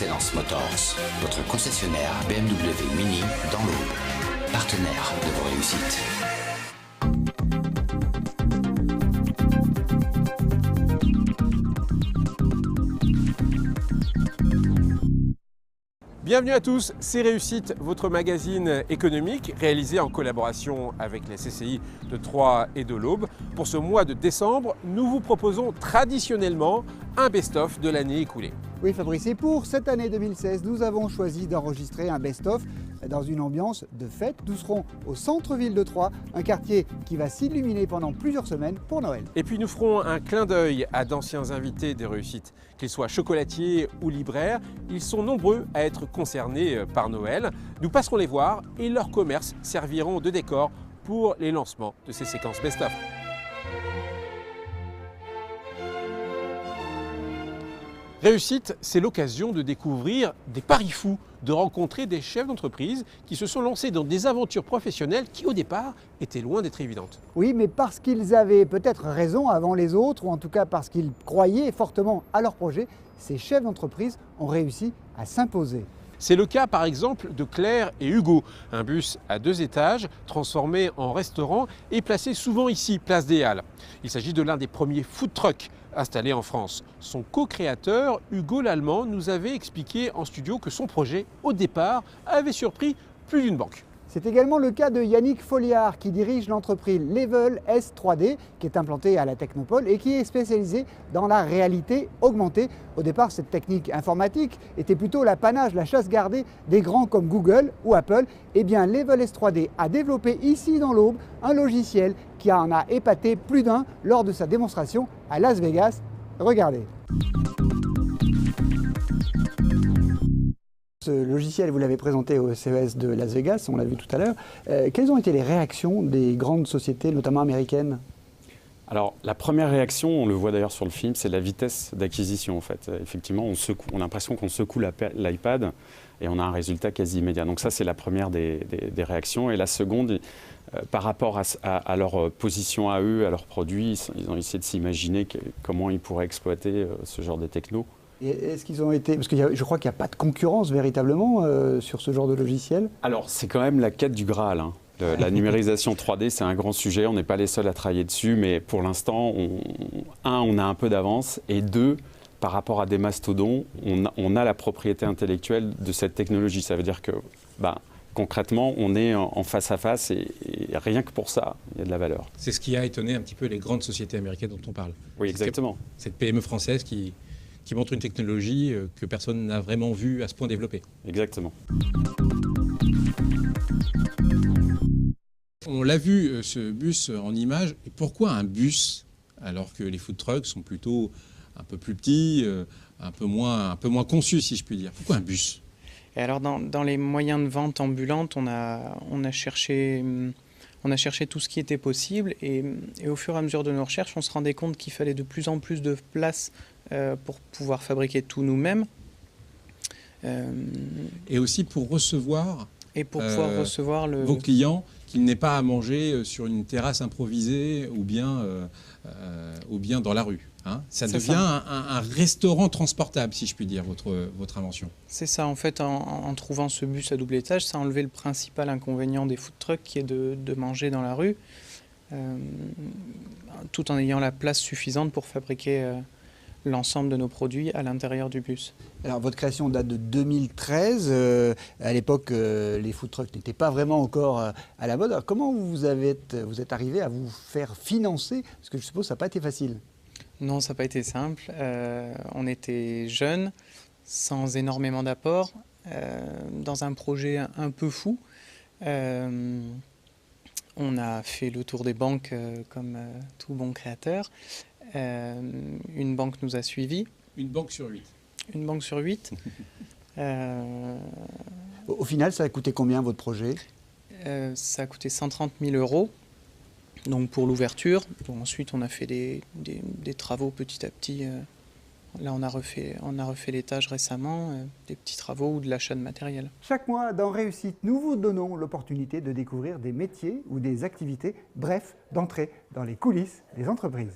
Excellence Motors, votre concessionnaire BMW Mini dans l'Aube, partenaire de vos réussites. Bienvenue à tous, c'est Réussite, votre magazine économique réalisé en collaboration avec les CCI de Troyes et de l'Aube. Pour ce mois de décembre, nous vous proposons traditionnellement un best-of de l'année écoulée. Oui Fabrice, et pour cette année 2016, nous avons choisi d'enregistrer un best-of dans une ambiance de fête. Nous serons au centre-ville de Troyes, un quartier qui va s'illuminer pendant plusieurs semaines pour Noël. Et puis nous ferons un clin d'œil à d'anciens invités des Réussites, qu'ils soient chocolatiers ou libraires. Ils sont nombreux à être concernés par Noël. Nous passerons les voir et leurs commerces serviront de décor pour les lancements de ces séquences best-of. Réussite, c'est l'occasion de découvrir des paris fous, de rencontrer des chefs d'entreprise qui se sont lancés dans des aventures professionnelles qui, au départ, étaient loin d'être évidentes. Oui, mais parce qu'ils avaient peut-être raison avant les autres, ou en tout cas parce qu'ils croyaient fortement à leur projet, ces chefs d'entreprise ont réussi à s'imposer. C'est le cas par exemple de Claire et Hugo, un bus à 2 étages transformé en restaurant et placé souvent ici, place des Halles. Il s'agit de l'un des premiers food trucks installés en France. Son co-créateur, Hugo Lallemand, nous avait expliqué en studio que son projet, au départ, avait surpris plus d'une banque. C'est également le cas de Yannick Folliard qui dirige l'entreprise Level S3D qui est implantée à la Technopole et qui est spécialisée dans la réalité augmentée. Au départ, cette technique informatique était plutôt l'apanage, la chasse gardée des grands comme Google ou Apple. Eh bien, Level S3D a développé ici dans l'Aube un logiciel qui en a épaté plus d'un lors de sa démonstration à Las Vegas. Regardez. Ce logiciel, vous l'avez présenté au CES de Las Vegas, on l'a vu tout à l'heure. Quelles ont été les réactions des grandes sociétés, notamment américaines ? Alors, la première réaction, on le voit d'ailleurs sur le film, c'est la vitesse d'acquisition en fait. Effectivement, on a l'impression qu'on secoue l'iPad et on a un résultat quasi immédiat. Donc ça, c'est la première des réactions. Et la seconde, par rapport à leur position à eux, à leurs produits, ils ont essayé de s'imaginer comment ils pourraient exploiter ce genre de techno. Et est-ce qu'ils ont été... Parce que je crois qu'il n'y a pas de concurrence véritablement sur ce genre de logiciel. Alors, c'est quand même la quête du Graal, hein. La numérisation 3D, c'est un grand sujet. On n'est pas les seuls à travailler dessus, mais pour l'instant, on a un peu d'avance. Et deux, par rapport à des mastodons, on a la propriété intellectuelle de cette technologie. Ça veut dire que, concrètement, on est en face à face et rien que pour ça, il y a de la valeur. C'est ce qui a étonné un petit peu les grandes sociétés américaines dont on parle. Oui, exactement. Cette PME française qui montre une technologie que personne n'a vraiment vue à ce point développée. Exactement. On l'a vu, ce bus en image. Et pourquoi un bus alors que les food trucks sont plutôt un peu plus petits, un peu moins conçus, si je puis dire. Pourquoi un bus ? Et alors dans les moyens de vente ambulantes, on a cherché tout ce qui était possible et au fur et à mesure de nos recherches, on se rendait compte qu'il fallait de plus en plus de place pour pouvoir fabriquer tout nous-mêmes. Et aussi pour recevoir, pouvoir recevoir vos clients, qu'il n'ait pas à manger sur une terrasse improvisée ou bien dans la rue. Hein. Ça devient un restaurant transportable, si je puis dire, votre invention. C'est ça, en fait, en trouvant ce bus à double étage, ça a enlevé le principal inconvénient des food trucks qui est de manger dans la rue, tout en ayant la place suffisante pour fabriquer l'ensemble de nos produits à l'intérieur du bus. Alors votre création date de 2013. À l'époque, les food trucks n'étaient pas vraiment encore à la mode. Alors, comment vous êtes arrivé à vous faire financer? Parce que je suppose que ça n'a pas été facile. Non, ça n'a pas été simple. On était jeunes, sans énormément d'apport, dans un projet un peu fou. On a fait le tour des banques comme tout bon créateur. Une banque nous a suivis. Une banque sur 8. Une banque sur 8. Au final, ça a coûté combien votre projet? Ça a coûté 130 000 €. Donc pour l'ouverture. Ensuite, on a fait des travaux petit à petit. Là, on a refait l'étage récemment, des petits travaux ou de l'achat de matériel. Chaque mois, dans Réussite, nous vous donnons l'opportunité de découvrir des métiers ou des activités, bref, d'entrer dans les coulisses des entreprises.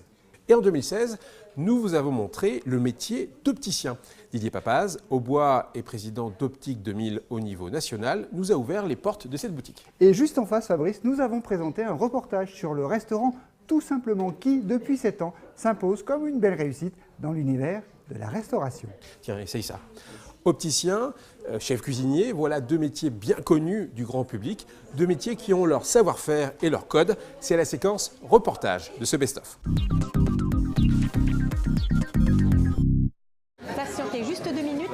Et en 2016, nous vous avons montré le métier d'opticien. Didier Papaz, au bois et président d'Optique 2000 au niveau national, nous a ouvert les portes de cette boutique. Et juste en face, Fabrice, nous avons présenté un reportage sur le restaurant Tout Simplement qui, depuis 7 ans, s'impose comme une belle réussite dans l'univers de la restauration. Tiens, essaye ça. Opticien, chef cuisinier, voilà 2 métiers bien connus du grand public, 2 métiers qui ont leur savoir-faire et leur code. C'est la séquence reportage de ce best-of. Patientez juste 2 minutes,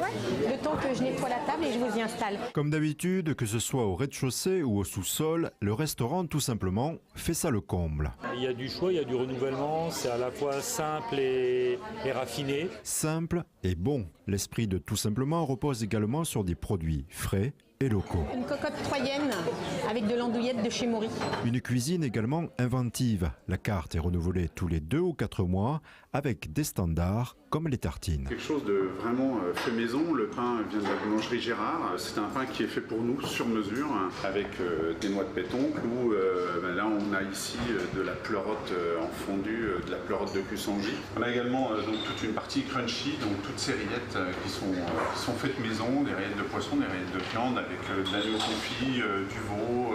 le temps que je nettoie la table et je vous y installe. Comme d'habitude, que ce soit au rez-de-chaussée ou au sous-sol, le restaurant Tout Simplement fait ça le comble. Il y a du choix, il y a du renouvellement, c'est à la fois simple et raffiné. Simple et bon. L'esprit de Tout Simplement repose également sur des produits frais et locaux. Une cocotte troyenne avec de l'andouillette de chez Maury. Une cuisine également inventive. La carte est renouvelée tous les 2 ou 4 mois avec des standards comme les tartines. Quelque chose de vraiment fait maison. Le pain vient de la boulangerie Gérard. C'est un pain qui est fait pour nous sur mesure avec des noix de pétoncle ou là on a ici de la pleurote en fondu, de la pleurote de Cussangy. On a également donc toute une partie crunchy, donc toutes ces rillettes qui sont faites maison, des rillettes de poisson, des rillettes de viande avec de l'agneau confit, du veau,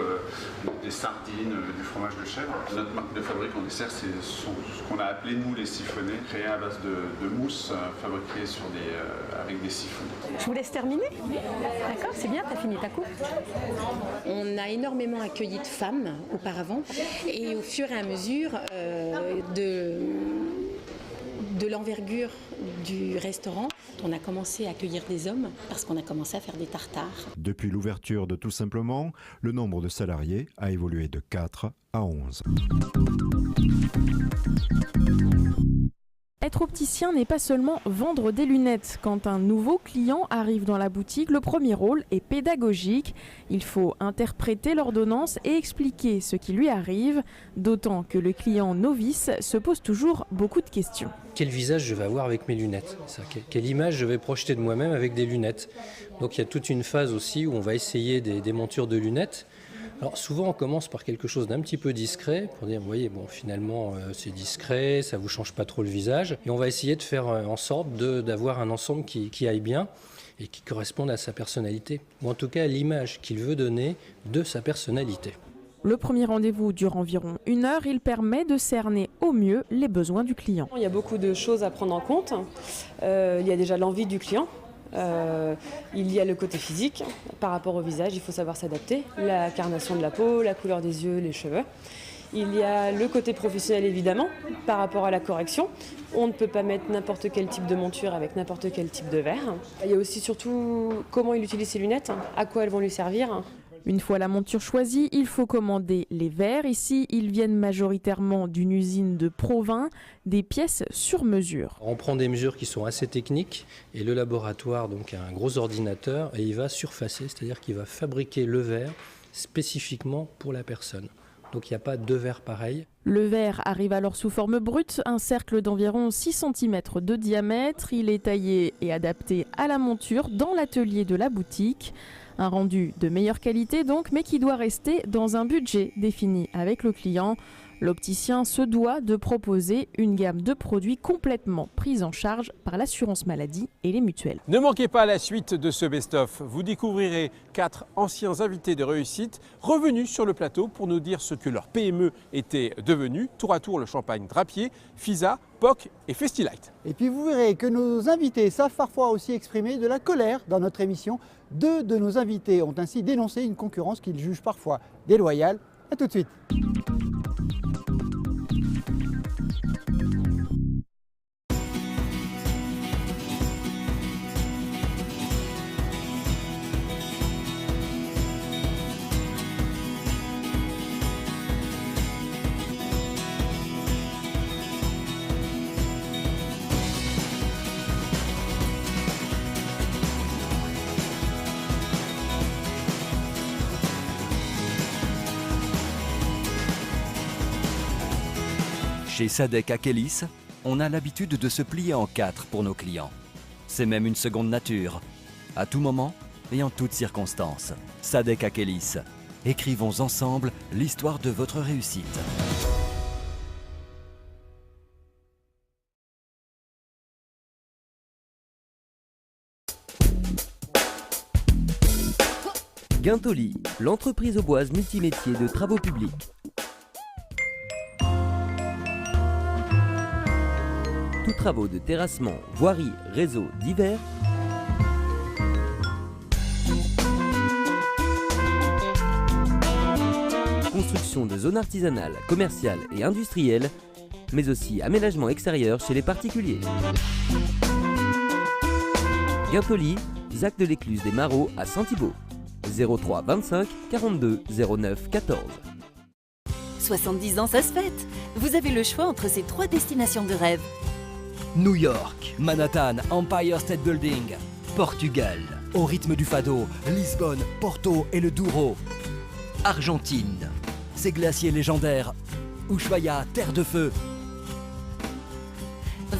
des sardines, du fromage de chèvre. Notre marque de fabrique en dessert, c'est ce qu'on a appelé nous les siphonnés, créés à base de mousse fabriquée avec des siphons. Je vous laisse terminer. D'accord, c'est bien, t'as fini ta coupe. On a énormément accueilli de femmes auparavant et au fur et à mesure de l'envergure du restaurant, on a commencé à accueillir des hommes parce qu'on a commencé à faire des tartares. Depuis l'ouverture de Tout Simplement, le nombre de salariés a évolué de 4 à 11. Être opticien n'est pas seulement vendre des lunettes. Quand un nouveau client arrive dans la boutique, le premier rôle est pédagogique. Il faut interpréter l'ordonnance et expliquer ce qui lui arrive, d'autant que le client novice se pose toujours beaucoup de questions. Quel visage je vais avoir avec mes lunettes? Quelle image je vais projeter de moi-même avec des lunettes? Donc il y a toute une phase aussi où on va essayer des montures de lunettes. Alors souvent on commence par quelque chose d'un petit peu discret pour dire, vous voyez, bon finalement c'est discret, ça vous change pas trop le visage. Et on va essayer de faire en sorte d'avoir un ensemble qui aille bien et qui corresponde à sa personnalité. Ou en tout cas à l'image qu'il veut donner de sa personnalité. Le premier rendez-vous dure environ 1 heure. Il permet de cerner au mieux les besoins du client. Il y a beaucoup de choses à prendre en compte. Il y a déjà l'envie du client. Il y a le côté physique, par rapport au visage, il faut savoir s'adapter, la carnation de la peau, la couleur des yeux, les cheveux. Il y a le côté professionnel évidemment, par rapport à la correction. On ne peut pas mettre n'importe quel type de monture avec n'importe quel type de verre. Il y a aussi surtout comment il utilise ses lunettes, à quoi elles vont lui servir. Une fois la monture choisie, il faut commander les verres. Ici, ils viennent majoritairement d'une usine de Provins, des pièces sur mesure. On prend des mesures qui sont assez techniques et le laboratoire donc a un gros ordinateur et il va surfacer, c'est-à-dire qu'il va fabriquer le verre spécifiquement pour la personne. Donc il n'y a pas 2 verres pareils. Le verre arrive alors sous forme brute, un cercle d'environ 6 cm de diamètre. Il est taillé et adapté à la monture dans l'atelier de la boutique. Un rendu de meilleure qualité donc, mais qui doit rester dans un budget défini avec le client. L'opticien se doit de proposer une gamme de produits complètement prise en charge par l'assurance maladie et les mutuelles. Ne manquez pas la suite de ce best-of. Vous découvrirez 4 anciens invités de réussite revenus sur le plateau pour nous dire ce que leur PME était devenue. Tour à tour le champagne Drapier, Fisa, POC et Festilight. Et puis vous verrez que nos invités savent parfois aussi exprimer de la colère dans notre émission. 2 de nos invités ont ainsi dénoncé une concurrence qu'ils jugent parfois déloyale. A tout de suite. Chez Sadek Akelis, on a l'habitude de se plier en 4 pour nos clients. C'est même une seconde nature, à tout moment et en toutes circonstances. Sadek Akelis, écrivons ensemble l'histoire de votre réussite. Guintoli, l'entreprise auboise multimétier de travaux publics. Tous travaux de terrassement, voirie, réseau divers. Construction de zones artisanales, commerciales et industrielles, mais aussi aménagement extérieur chez les particuliers. Guintoli, Zac de l'Écluse des Marauds à Saint-Thibault. 03 25 42 09 14. 70 ans, ça se fête. Vous avez le choix entre ces 3 destinations de rêve. New York, Manhattan, Empire State Building. Portugal, au rythme du fado, Lisbonne, Porto et le Douro. Argentine, ses glaciers légendaires. Ushuaia, terre de feu.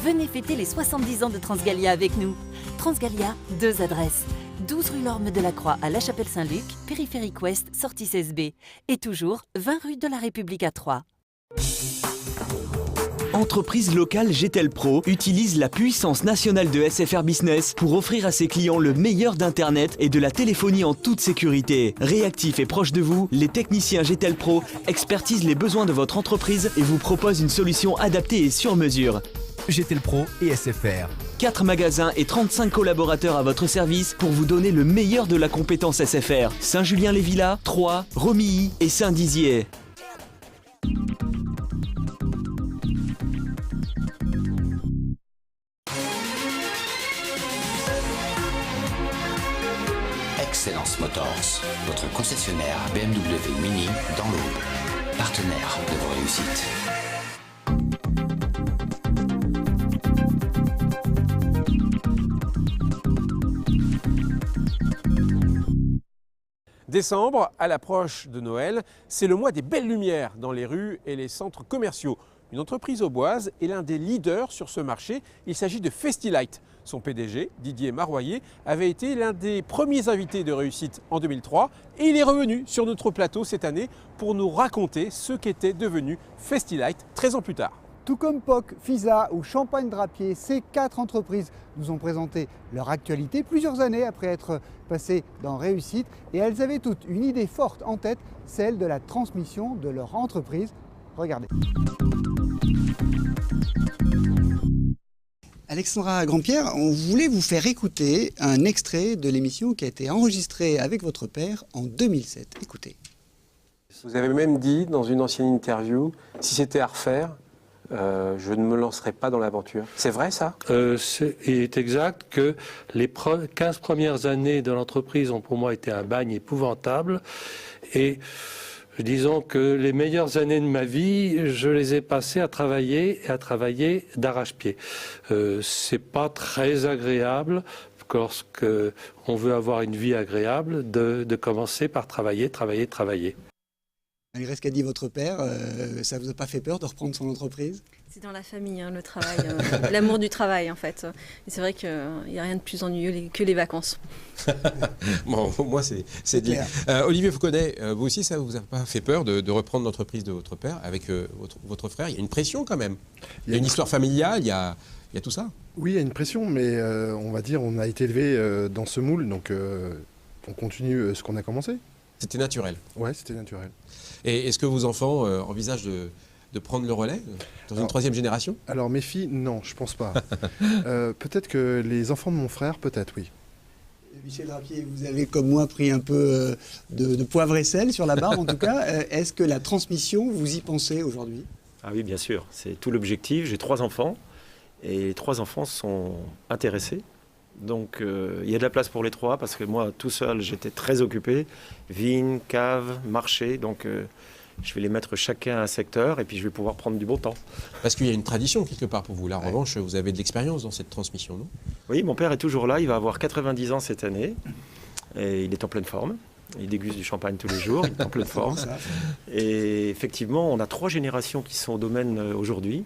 Venez fêter les 70 ans de Transgalia avec nous. Transgalia, 2 adresses. 12 rue Lorme de la Croix à La Chapelle-Saint-Luc, périphérique ouest, sortie 16B. Et toujours 20 rue de la République à Troyes. Entreprise locale GTEL Pro utilise la puissance nationale de SFR Business pour offrir à ses clients le meilleur d'Internet et de la téléphonie en toute sécurité. Réactifs et proches de vous, les techniciens GTEL Pro expertisent les besoins de votre entreprise et vous proposent une solution adaptée et sur mesure. GTEL Pro et SFR. 4 magasins et 35 collaborateurs à votre service pour vous donner le meilleur de la compétence SFR. Saint-Julien-les-Villas, Troyes, Romilly et Saint-Dizier. Excellence Motors, votre concessionnaire BMW Mini dans l'Aube, partenaire de vos réussites. Décembre, à l'approche de Noël, c'est le mois des belles lumières dans les rues et les centres commerciaux. Une entreprise auboise est l'un des leaders sur ce marché. Il s'agit de Festilight. Son PDG, Didier Maroyer, avait été l'un des premiers invités de réussite en 2003 et il est revenu sur notre plateau cette année pour nous raconter ce qu'était devenu Festilight 13 ans plus tard. Tout comme POC, FISA ou Champagne Drapier, ces 4 entreprises nous ont présenté leur actualité plusieurs années après être passées dans Réussite et elles avaient toutes une idée forte en tête, celle de la transmission de leur entreprise. Regardez. Alexandra Grandpierre, on voulait vous faire écouter un extrait de l'émission qui a été enregistrée avec votre père en 2007. Écoutez. Vous avez même dit dans une ancienne interview, si c'était à refaire, je ne me lancerai pas dans l'aventure. C'est vrai ça ? Il est exact que les 15 premières années de l'entreprise ont pour moi été un bagne épouvantable et disons que les meilleures années de ma vie, je les ai passées à travailler d'arrache-pied. C'est pas très agréable lorsque on veut avoir une vie agréable de commencer par travailler. Malgré ce qu'a dit votre père, ça ne vous a pas fait peur de reprendre son entreprise ? C'est dans la famille, hein, le travail, l'amour du travail en fait. Et c'est vrai qu'il n'y a rien de plus ennuyeux que les vacances. Bon, moi c'est dit. Olivier Fauconnet, vous aussi ça ne vous a pas fait peur de reprendre l'entreprise de votre père avec votre frère ? Il y a une pression quand même. Il y a une histoire familiale, il y a tout ça. Oui, il y a une pression, mais on va dire on a été élevé dans ce moule, donc on continue ce qu'on a commencé. C'était naturel. Ouais, c'était naturel. Et est-ce que vos enfants envisagent de prendre le relais dans une troisième génération ? Alors mes filles, non, je pense pas. Peut-être que les enfants de mon frère, peut-être, oui. Michel Drapier, vous avez comme moi pris un peu de poivre et sel sur la barbe en tout cas. Est-ce que la transmission, vous y pensez aujourd'hui ? Ah oui, bien sûr. C'est tout l'objectif. J'ai 3 enfants et les 3 enfants sont intéressés. Donc il y a de la place pour les 3 parce que moi tout seul j'étais très occupé, vigne, cave, marché, donc je vais les mettre chacun à un secteur et puis je vais pouvoir prendre du beau temps. Parce qu'il y a une tradition quelque part pour vous, là en revanche vous avez de l'expérience dans cette transmission, non ? Oui, mon père est toujours là, il va avoir 90 ans cette année et il est en pleine forme. Il déguste du champagne tous les jours, il est en pleine forme. Et effectivement on a 3 générations qui sont au domaine aujourd'hui.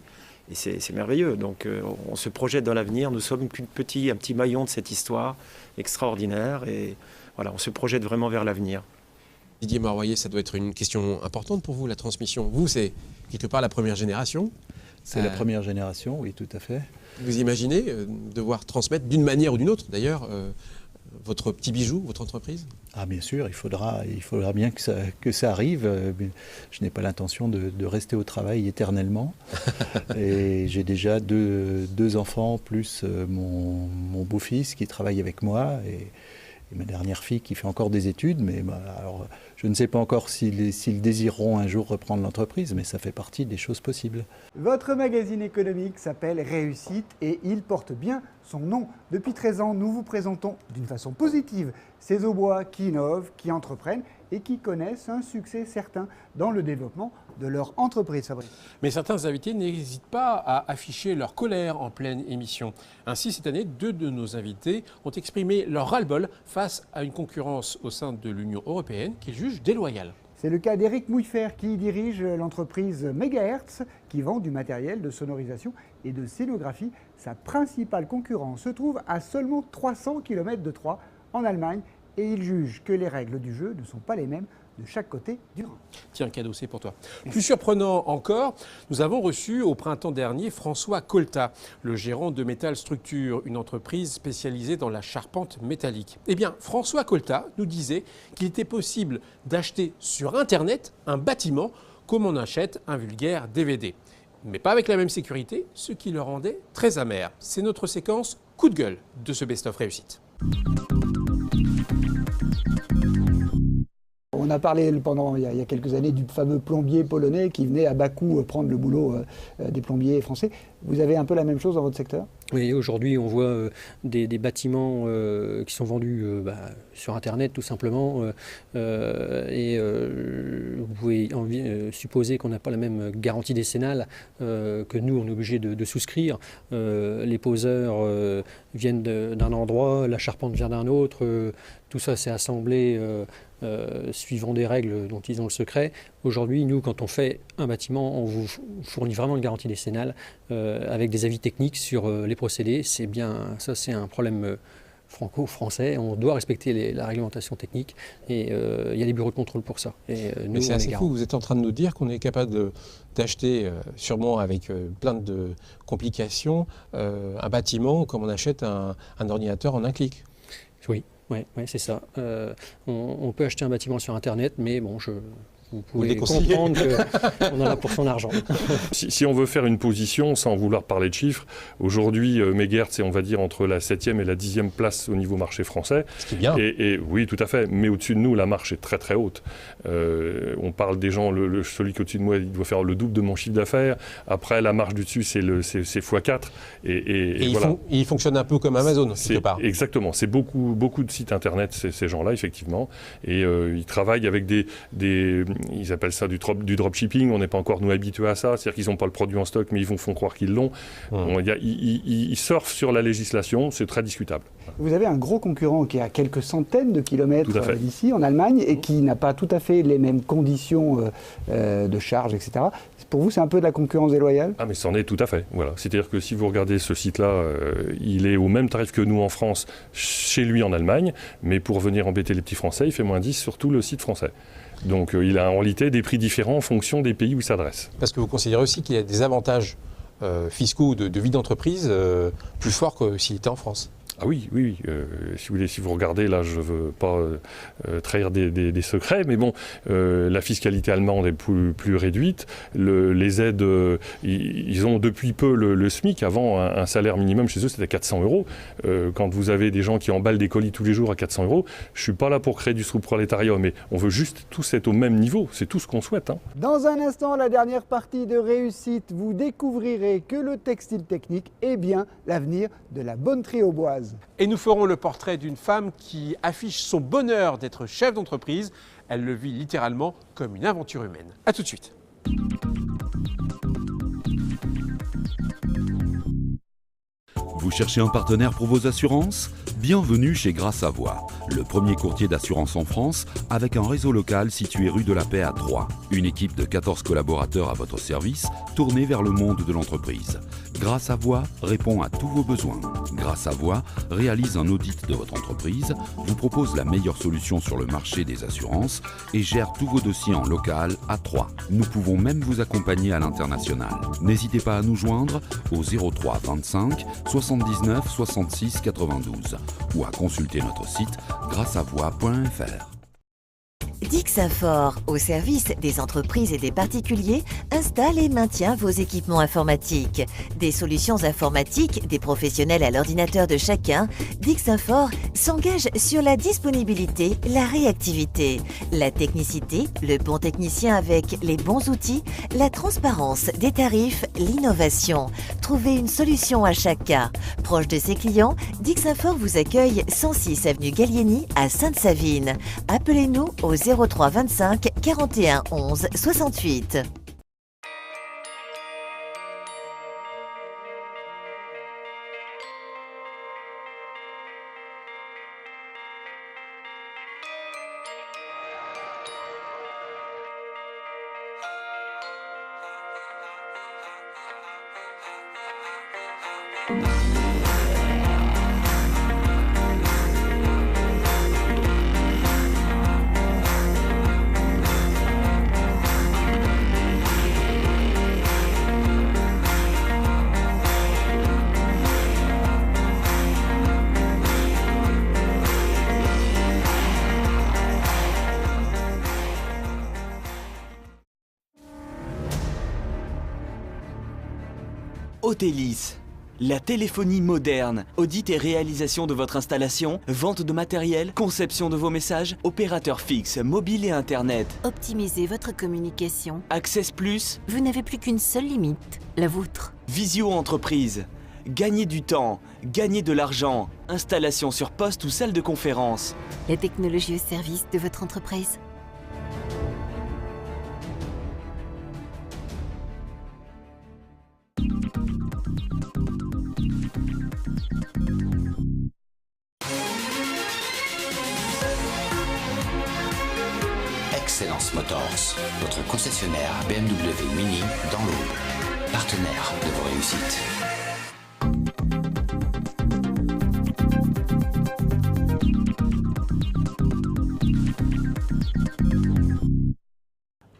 Et c'est merveilleux, donc on se projette dans l'avenir, nous sommes un petit maillon de cette histoire extraordinaire et voilà, on se projette vraiment vers l'avenir. Didier Maroyer, ça doit être une question importante pour vous, la transmission. Vous, c'est quelque part la première génération. C'est la première génération, oui, tout à fait. Vous imaginez devoir transmettre d'une manière ou d'une autre, d'ailleurs, votre petit bijou, votre entreprise ? Ah bien sûr, il faudra bien que ça arrive. Je n'ai pas l'intention de rester au travail éternellement. Et j'ai déjà deux enfants, plus mon beau-fils qui travaille avec moi et ma dernière fille qui fait encore des études. Mais alors, je ne sais pas encore s'ils désireront un jour reprendre l'entreprise, mais ça fait partie des choses possibles. Votre magazine économique s'appelle Réussite et il porte bien son nom. Depuis 13 ans, nous vous présentons d'une façon positive ces Aubois qui innovent, qui entreprennent et qui connaissent un succès certain dans le développement de leur entreprise, Fabrice. Mais certains invités n'hésitent pas à afficher leur colère en pleine émission. Ainsi, cette année, 2 de nos invités ont exprimé leur ras-le-bol face à une concurrence au sein de l'Union européenne qu'ils jugent déloyale. C'est le cas d'Éric Mouillefer qui dirige l'entreprise Megahertz qui vend du matériel de sonorisation et de scénographie. Sa principale concurrence se trouve à seulement 300 km de Troyes en Allemagne et il juge que les règles du jeu ne sont pas les mêmes de chaque côté du Rhin. Tiens, cadeau, c'est pour toi. Plus surprenant encore, nous avons reçu au printemps dernier François Colta, le gérant de Metal Structure, une entreprise spécialisée dans la charpente métallique. Eh bien, François Colta nous disait qu'il était possible d'acheter sur Internet un bâtiment comme on achète un vulgaire DVD. Mais pas avec la même sécurité, ce qui le rendait très amer. C'est notre séquence coup de gueule de ce best-of réussite. On a parlé pendant il y a quelques années du fameux plombier polonais qui venait à bas coût prendre le boulot des plombiers français. Vous avez un peu la même chose dans votre secteur ? Oui, aujourd'hui on voit des bâtiments qui sont vendus sur Internet tout simplement et vous pouvez supposer qu'on n'a pas la même garantie décennale que nous on est obligé de souscrire. Les poseurs viennent d'un endroit, la charpente vient d'un autre, tout ça c'est assemblé suivant des règles dont ils ont le secret. Aujourd'hui, nous, quand on fait un bâtiment, on vous fournit vraiment une garantie décennale avec des avis techniques sur les procédés. C'est bien, ça c'est un problème franco-français. On doit respecter la réglementation technique et il y a des bureaux de contrôle pour ça. Et nous, mais c'est assez fou, vous êtes en train de nous dire qu'on est capable d'acheter, sûrement avec plein de complications, un bâtiment comme on achète un ordinateur en un clic. Oui. Oui, c'est ça. On peut acheter un bâtiment sur Internet, mais bon, vous pouvez comprendre qu'on en a pour son argent. Si on veut faire une position, sans vouloir parler de chiffres, aujourd'hui, Megahertz, c'est on va dire entre la 7e et la 10e place au niveau marché français. Ce qui est bien. Et oui, tout à fait. Mais au-dessus de nous, la marche est très très haute. On parle des gens, celui qui est au-dessus de moi, il doit faire le double de mon chiffre d'affaires. Après, la marche du dessus, c'est x4. Et voilà. Il fonctionne un peu comme Amazon, quelque part. Exactement. C'est beaucoup de sites Internet, ces gens-là, effectivement. Et ils travaillent avec ils appellent ça du dropshipping. On n'est pas encore nous habitués à ça. C'est-à-dire qu'ils n'ont pas le produit en stock, mais ils font croire qu'ils l'ont. Ils surfent sur la législation. C'est très discutable. Vous avez un gros concurrent qui est à quelques centaines de kilomètres d'ici, en Allemagne, et qui n'a pas tout à fait les mêmes conditions de charge, etc. Pour vous, c'est un peu de la concurrence déloyale ? Ah, mais c'en est tout à fait. Voilà. C'est-à-dire que si vous regardez ce site-là, il est au même tarif que nous en France, chez lui en Allemagne, mais pour venir embêter les petits Français, il fait moins 10 sur tout le site français. Donc il a en réalité des prix différents en fonction des pays où il s'adresse. Parce que vous considérez aussi qu'il y a des avantages fiscaux de vie d'entreprise plus forts que s'il était en France ? Ah oui. Si vous regardez, là, je ne veux pas trahir des secrets, mais bon, la fiscalité allemande est plus réduite. Les aides, ils ont depuis peu le SMIC. Avant, un salaire minimum chez eux, c'était 400 €. Quand vous avez des gens qui emballent des colis tous les jours à 400 €, je ne suis pas là pour créer du sous-prolétariat, mais on veut juste tous être au même niveau. C'est tout ce qu'on souhaite. Hein. Dans un instant, la dernière partie de Réussite, vous découvrirez que le textile technique est bien l'avenir de la bonnetterie auboise. Et nous ferons le portrait d'une femme qui affiche son bonheur d'être chef d'entreprise. Elle le vit littéralement comme une aventure humaine. A tout de suite. Vous cherchez un partenaire pour vos assurances ? Bienvenue chez Gras Savoie, le premier courtier d'assurance en France avec un réseau local situé rue de la Paix à Troyes. Une équipe de 14 collaborateurs à votre service, tournée vers le monde de l'entreprise. Grâce à Voix répond à tous vos besoins. Grâce à Voix réalise un audit de votre entreprise, vous propose la meilleure solution sur le marché des assurances et gère tous vos dossiers en local à Troyes. Nous pouvons même vous accompagner à l'international. N'hésitez pas à nous joindre au 03 25 79 66 92 ou à consulter notre site grâceavoix.fr. Dixinfort, au service des entreprises et des particuliers, installe et maintient vos équipements informatiques. Des solutions informatiques, des professionnels à l'ordinateur de chacun, Dixinfort s'engage sur la disponibilité, la réactivité, la technicité, le bon technicien avec les bons outils, la transparence des tarifs, l'innovation. Trouvez une solution à chaque cas. Proche de ses clients, Dixinfort vous accueille 106 avenue Gallieni à Sainte-Savine. Appelez-nous au 03 25 41 11 68. Otélis, la téléphonie moderne, audit et réalisation de votre installation, vente de matériel, conception de vos messages, opérateur fixe, mobile et internet. Optimisez votre communication. Access Plus, Vous n'avez plus qu'une seule limite, la vôtre. Visio Entreprise. Gagner du temps, gagner de l'argent, installation sur poste ou salle de conférence. La technologie au service de votre entreprise. Excellence Motors, votre concessionnaire BMW Mini dans l'Aube. Partenaire de vos réussites.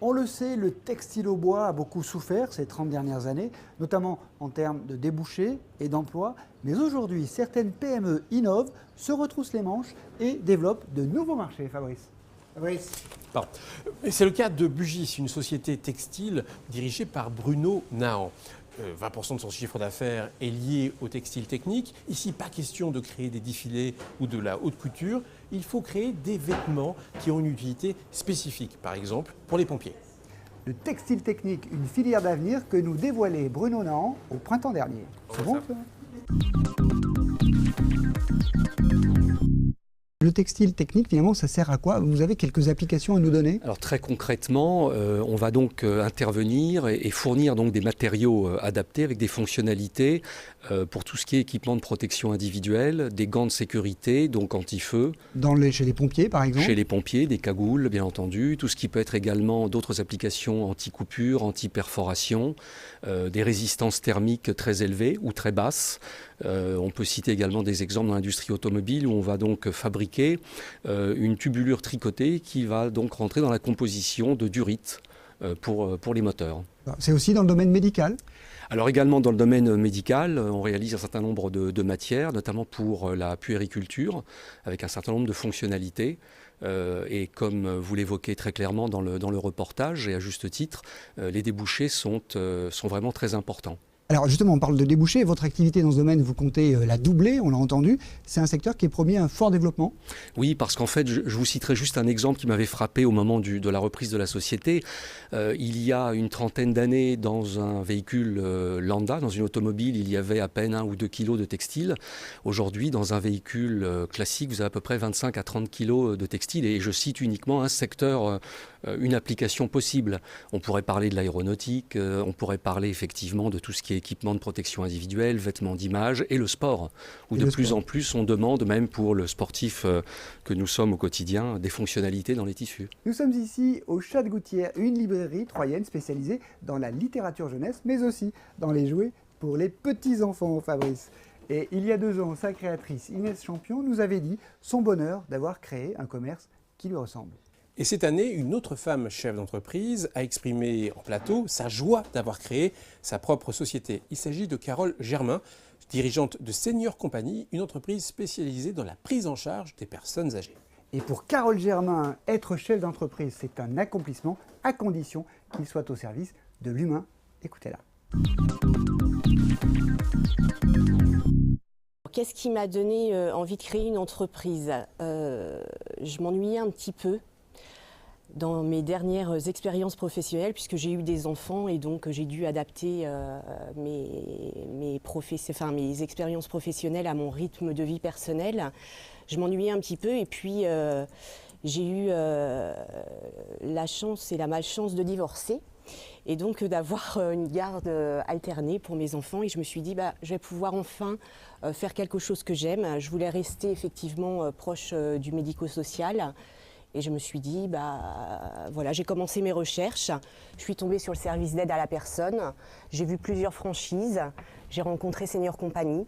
On le sait, le textile au bois a beaucoup souffert ces 30 dernières années, notamment en termes de débouchés et d'emplois. Mais aujourd'hui, certaines PME innovent, se retroussent les manches et développent de nouveaux marchés. Fabrice. C'est le cas de Bugis, une société textile dirigée par Bruno Nahan. 20% de son chiffre d'affaires est lié au textile technique. Ici, pas question de créer des défilés ou de la haute couture. Il faut créer des vêtements qui ont une utilité spécifique, par exemple pour les pompiers. Le textile technique, une filière d'avenir que nous dévoilait Bruno Nahan au printemps dernier. C'est bon ça ? Le textile technique, finalement, ça sert à quoi? Vous avez quelques applications à nous donner? Alors très concrètement, on va donc intervenir et fournir donc des matériaux adaptés avec des fonctionnalités pour tout ce qui est équipement de protection individuelle, des gants de sécurité, donc anti-feu. Chez les pompiers, par exemple? Chez les pompiers, des cagoules, bien entendu. Tout ce qui peut être également d'autres applications anti-coupure, anti-perforation, des résistances thermiques très élevées ou très basses. On peut citer également des exemples dans l'industrie automobile où on va donc fabriquer une tubulure tricotée qui va donc rentrer dans la composition de durite pour les moteurs. C'est aussi dans le domaine médical? Alors également dans le domaine médical, on réalise un certain nombre de matières, notamment pour la puériculture, avec un certain nombre de fonctionnalités. Et comme vous l'évoquez très clairement dans le reportage, et à juste titre, les débouchés sont vraiment très importants. Alors justement, on parle de débouchés. Votre activité dans ce domaine, vous comptez la doubler, on l'a entendu. C'est un secteur qui est promis à un fort développement. Oui, parce qu'en fait, je vous citerai juste un exemple qui m'avait frappé au moment de la reprise de la société. Il y a une trentaine d'années, dans un véhicule lambda, dans une automobile, il y avait à peine 1 ou 2 kilos de textile. Aujourd'hui, dans un véhicule classique, vous avez à peu près 25 à 30 kilos de textile. Et je cite uniquement un secteur, une application possible. On pourrait parler de l'aéronautique, on pourrait parler effectivement de tout ce qui est équipement de protection individuelle, vêtements d'image et le sport, où de plus en plus on demande, même pour le sportif que nous sommes au quotidien, des fonctionnalités dans les tissus. Nous sommes ici au Chat de Gouttière, une librairie troyenne spécialisée dans la littérature jeunesse, mais aussi dans les jouets pour les petits-enfants, Fabrice. Et il y a 2 ans, sa créatrice Inès Champion nous avait dit son bonheur d'avoir créé un commerce qui lui ressemble. Et cette année, une autre femme chef d'entreprise a exprimé en plateau sa joie d'avoir créé sa propre société. Il s'agit de Carole Germain, dirigeante de Senior Company, une entreprise spécialisée dans la prise en charge des personnes âgées. Et pour Carole Germain, être chef d'entreprise, c'est un accomplissement à condition qu'il soit au service de l'humain. Écoutez-la. Qu'est-ce qui m'a donné envie de créer une entreprise ? Je m'ennuyais un petit peu dans mes dernières expériences professionnelles puisque j'ai eu des enfants et donc j'ai dû adapter mes expériences professionnelles à mon rythme de vie personnel. Je m'ennuyais un petit peu et puis j'ai eu la chance et la malchance de divorcer. Et donc d'avoir une garde alternée pour mes enfants. Et je me suis dit, je vais pouvoir enfin faire quelque chose que j'aime. Je voulais rester effectivement proche du médico-social. Et je me suis dit, voilà, j'ai commencé mes recherches. Je suis tombée sur le service d'aide à la personne. J'ai vu plusieurs franchises. J'ai rencontré Senior Company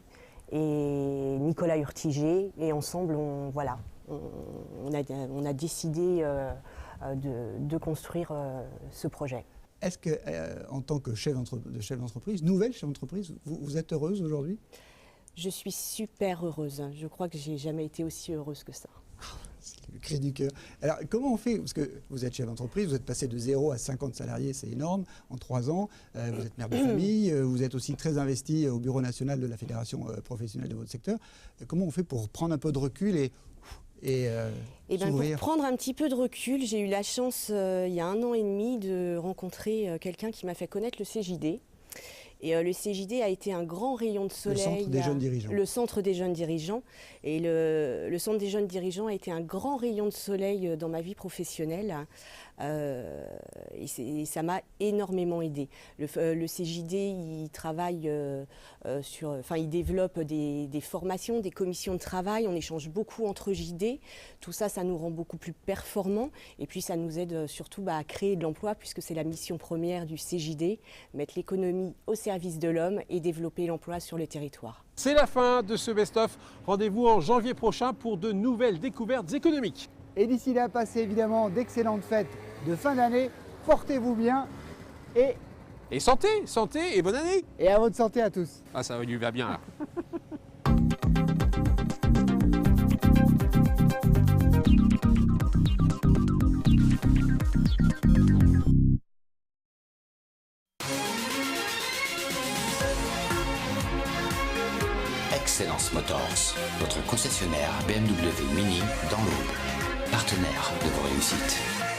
et Nicolas Urtiger. Et ensemble, on a décidé de construire ce projet. Est-ce que, en tant que chef d'entreprise, nouvelle chef d'entreprise, vous êtes heureuse aujourd'hui ? Je suis super heureuse. Je crois que j'ai jamais été aussi heureuse que ça. C'est le cri du cœur. Alors, comment on fait ? Parce que vous êtes chef d'entreprise, vous êtes passé de 0 à 50 salariés, c'est énorme, en 3 ans. Vous êtes mère de famille, vous êtes aussi très investi au bureau national de la fédération professionnelle de votre secteur. Comment on fait pour prendre un peu de recul et pour prendre un petit peu de recul, j'ai eu la chance, il y a 1 an et demi, de rencontrer quelqu'un qui m'a fait connaître le CJD. Et le CJD a été un grand rayon de soleil. Le centre des jeunes dirigeants. Le centre des jeunes dirigeants. Et le centre des jeunes dirigeants a été un grand rayon de soleil dans ma vie professionnelle. Et ça m'a énormément aidé. Le CJD, il travaille il développe des formations, des commissions de travail. On échange beaucoup entre JD. Tout ça, ça nous rend beaucoup plus performants. Et puis, ça nous aide surtout à créer de l'emploi, puisque c'est la mission première du CJD, mettre l'économie au service de l'homme et développer l'emploi sur le territoire. C'est la fin de ce best-of. Rendez-vous en janvier prochain pour de nouvelles découvertes économiques. Et d'ici là, passez évidemment d'excellentes fêtes de fin d'année. Portez-vous bien et santé et bonne année. Et à votre santé à tous. Ah, ça lui va bien là. Excellence Motors, votre concessionnaire BMW Mini dans l'Aube. Partenaire de vos réussites.